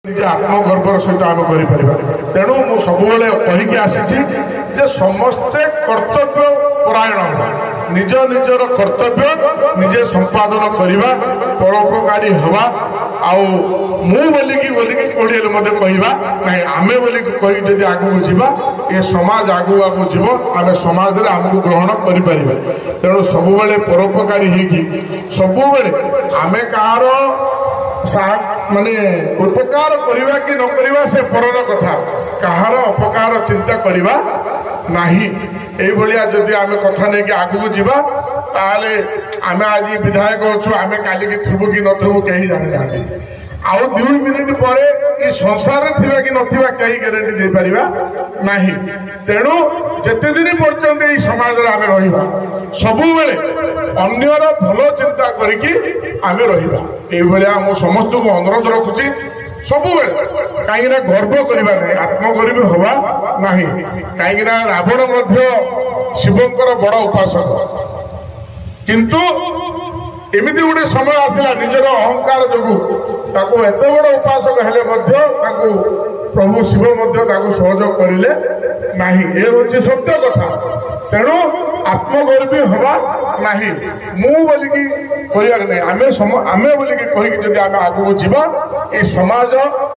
निजे आत्मगर्वर सहित आम कर तेणु मु सब कहीकि आसी समस्ते कर्तव्य परायण निज निजर कर्तव्य निजे संपादन करवा परोपकारी हवा आउ मु बोलिकी कोड़े मत कहवा ना आमे बोलिकी कही जब आगू जावा ये समाज आगू आगू जीव आम समाज में आमको ग्रहण करें तेणु सब परोपकारी होगी सब आम कहार माने उपकार करवा कि न करवा से परर कथा कहार अपकार चिंता करवा नाही एभलिया जदि आमे कथा नहीं कि आगू जीवा ताले आमे आज विधायक अच्छु आमे काली की थुबु कि नथुबु कहीं जाने ना आउ 2 मिनिट पर संसार थिबा कि नथिबा कहीं गारंटी दे परिबा नाही तेणु जेते दिन पर्यंत ई समाज रे आमे रहिबा सबु बेले अन्यर भलो चिंता करिकि आमे रहिबा ए भलिया मो समस्त को अनुरोध रखुची सबु बेले काहे ना गर्व करबा नै आत्मगर्व होबा नाही काहे ना रावण मध्य शिवंकर बड़ उपासक किंतु एमती गोटे समय आसला निजर अहंकार जो एत बड़ उपासक हेले प्रभु शिव सहयोग करें ना ये हूँ सत्य कथा तेणु आत्मगर्वी हवा ना मु बोलिकी कह आमे बोलिकी कहीकि जब आगे आगू जीवा ये समाज